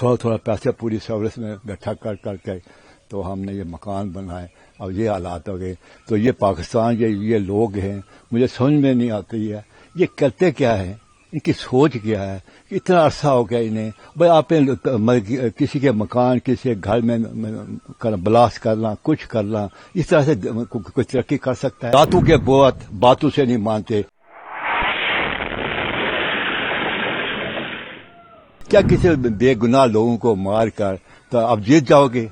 थोड़ा थोड़ा पैसे पूरी सहूलत में इकट्ठा कर करके तो हमने ये मकान बनाए। अब ये हालात हो गए। तो ये पाकिस्तान ये लोग हैं, मुझे समझ में नहीं आती है ये करते क्या है, इनकी सोच क्या है। इतना अरसा हो गया इन्हें, भाई आपने किसी के मकान किसी के घर में ब्लास्ट करना, कुछ करना, इस तरह से कोई तरक्की कर सकता है? बातों के बातों से नहीं मानते। क्या किसी बेगुनाह लोगों को मार कर तो आप जीत जाओगे?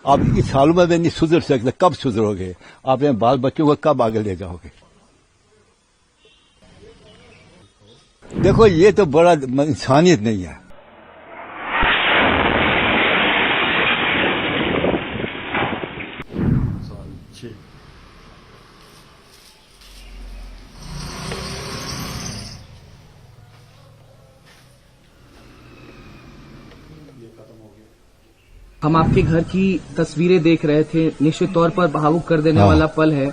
आप इस सालों में नहीं सुधर सकते, कब सुधरोगे? आप अपने बाल बच्चों को कब आगे ले जाओगे? देखो ये तो बड़ा इंसानियत नहीं है। हम आपके घर की तस्वीरें देख रहे थे। निश्चित तौर पर भावुक कर देने वाला पल है।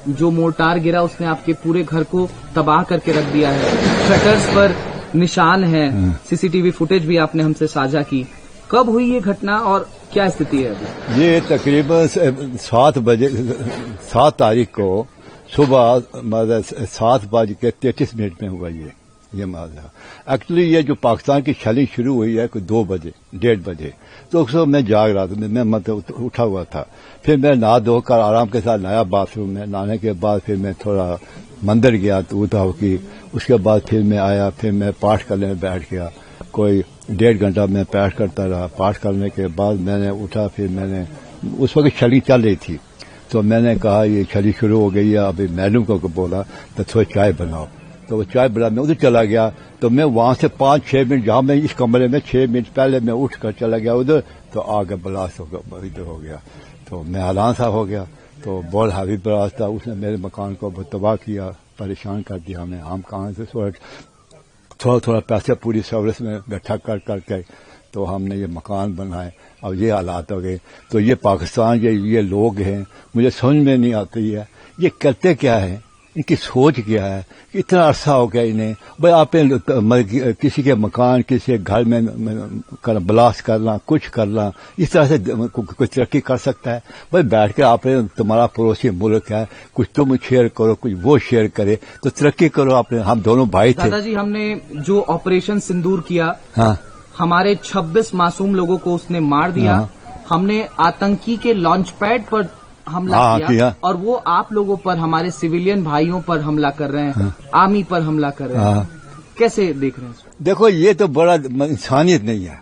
जो मोर्टार गिरा उसने आपके पूरे घर को तबाह करके रख दिया है। शटर्स पर निशान है। सीसीटीवी फुटेज भी आपने हमसे साझा की। कब हुई ये घटना और क्या स्थिति है अभी? ये तकरीबन 7 तारीख को सुबह 7:33 में हुआ ये मामला। एक्चुअली ये जो पाकिस्तान की शैलिंग शुरू हुई है कोई 2 बजे 1:30 बजे, तो उस वक्त मैं जाग रहा था, मैं मतलब उठा हुआ था। फिर मैं नहा धोकर आराम के साथ नया बाथरूम में, नहाने के बाद फिर मैं थोड़ा मंदिर गया तो उठा की। उसके बाद फिर मैं आया, फिर मैं पाठ करने में बैठ गया। कोई 1.5 घंटा मैं पाठ करता रहा। पाठ करने के बाद मैंने उठा, फिर मैंने उस वक्त शैलिंग चल रही थी तो मैंने कहा ये शैलिंग शुरू हो गई है। अभी मैडम को बोला तो थोड़ी चाय बनाओ, तो वो चाय बना, मैं उधर चला गया। तो मैं वहां से 5-6 मिनट, जहां मैं इस कमरे में 6 मिनट पहले मैं उठ कर चला गया उधर, तो आगे ब्लास्ट इधर हो गया। तो मैं हैरान सा हो गया। तो बहुत हैवी ब्लास्ट था, उसने मेरे मकान को बहुत तबाह किया, परेशान कर दिया हमें। हम कहाँ से थोड़ा थोड़ा पैसे पूरी सहूलत में इकट्ठा कर करके तो हमने ये मकान बनाए। अब ये हालात हो गए। तो ये पाकिस्तान ये लोग हैं, मुझे समझ में नहीं आती है ये करते क्या है, इनकी सोच क्या है। इतना अरसा हो गया इन्हें, भाई आपने किसी के मकान किसी के घर में ब्लास्ट करना, कुछ करना, इस तरह से कोई तरक्की कर सकता है? भाई बैठ के आपने, तुम्हारा पड़ोसी मुल्क है, कुछ तुम शेयर करो, कुछ वो शेयर करे तो तरक्की करो। आपने, हम दोनों भाई थे। दादाजी, हमने जो ऑपरेशन सिंदूर किया, हाँ, हमारे 26 मासूम लोगों को उसने मार दिया। हमने आतंकी के लॉन्च पैड पर हमला किया और वो आप लोगों पर, हमारे सिविलियन भाइयों पर हमला कर रहे हैं। आर्मी पर हमला कर रहे हैं। कैसे देख रहे हैं? देखो ये तो बड़ा इंसानियत नहीं है।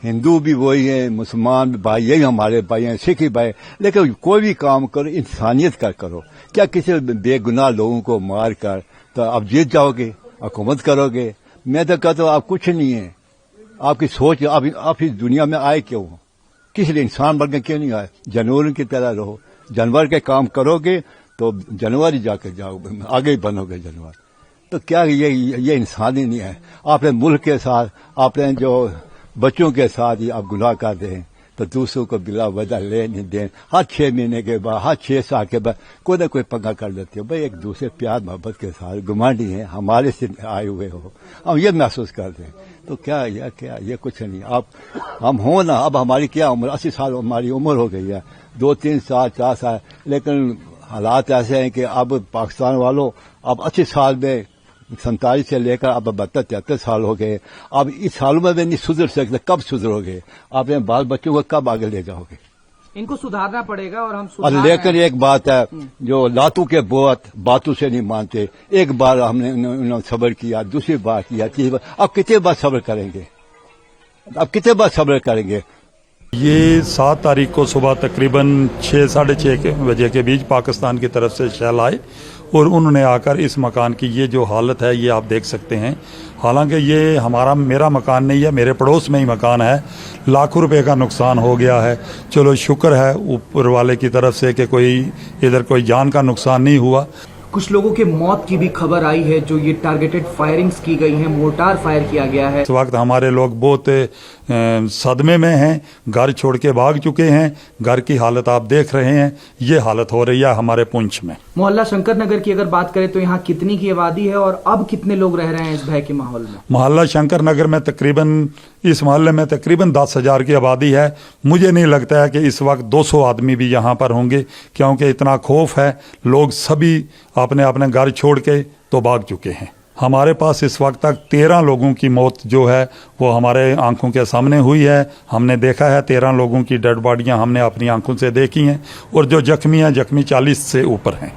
हिंदू भी वही है, मुसलमान भी भाई, यही हमारे भाई हैं, सिख भाई। लेकिन कोई भी काम करो इंसानियत का करो। क्या किसी बेगुनाह लोगों को मार कर तो आप जीत जाओगे, हुकूमत करोगे? मैं तो कहता हूँ आप कुछ नहीं है। आपकी सोच, आप इस दुनिया में आए क्यों? किस लिए इंसान बन के क्यों नहीं आए? जानवरों की तरह रहो। जानवर के काम करोगे तो जानवर ही जाकर जाओगे, आगे ही बनोगे जानवर। तो क्या ये इंसान ही नहीं है? आपने मुल्क के साथ, आपने जो बच्चों के साथ ही आप गुनाह कर दें तो दूसरों को बिला वजह ले नहीं दें। हर 6 महीने के बाद, हर 6 साल के बाद कोई ना कोई पंगा कर लेते हो। भाई एक दूसरे प्यार मोहब्बत के साथ गुमांडी हैं, हमारे से आए हुए हो, हम ये महसूस करते हैं। तो क्या ये कुछ नहीं। आप हम हो ना, अब हमारी क्या उम्र, 80 साल हमारी उम्र हो गई है, 2-3 साल 4 साल, लेकिन हालात ऐसे हैं कि अब पाकिस्तान वालों अब 80 साल में 47 से लेकर अब 72-73 साल हो गए। अब इस सालों में भी नहीं सुधर सकते, कब सुधरोगे? आप अपने बाल बच्चों को कब आगे ले जाओगे? इनको सुधारना पड़ेगा और हम और लेकिन एक बात है, जो लातों के बातों से नहीं मानते। एक बार हमने उन्होंने सब्र किया, दूसरी बार किया, तीसरी बार, अब कितने बार सब्र करेंगे? अब कितने बार सब्र करेंगे? ये 7 तारीख को सुबह तकरीबन 6-6:30 बजे के बीच पाकिस्तान की तरफ से शैल आए और उन्होंने आकर इस मकान की ये जो हालत है ये आप देख सकते हैं। हालांकि ये मेरा मकान नहीं है, मेरे पड़ोस में ही मकान है। लाखों रुपए का नुकसान हो गया है। चलो शुक्र है ऊपर वाले की तरफ से कि कोई इधर कोई जान का नुकसान नहीं हुआ। कुछ लोगों के मौत की भी खबर आई है, जो ये टारगेटेड फायरिंग्स की गई हैं, मोर्टार फायर किया गया है। इस वक्त हमारे लोग बहुत सदमे में हैं, घर छोड़ के भाग चुके हैं। घर की हालत आप देख रहे हैं, ये हालत हो रही है हमारे पुंछ में। मोहल्ला शंकर नगर की अगर बात करें तो यहाँ कितनी की आबादी है और अब कितने लोग रह रहे हैं इस भय के माहौल में? मोहल्ला शंकर नगर में तकरीबन, इस मोहल्ले में तकरीबन 10,000 की आबादी है। मुझे नहीं लगता है कि इस वक्त 200 आदमी भी यहाँ पर होंगे, क्योंकि इतना खौफ है। लोग सभी अपने अपने घर छोड़ के तो भाग चुके हैं। हमारे पास इस वक्त तक 13 लोगों की मौत जो है वो हमारे आंखों के सामने हुई है। हमने देखा है 13 लोगों की डेड बॉडियां हमने अपनी आंखों से देखी हैं, और जो जख्मी हैं, जख्मी 40 से ऊपर हैं।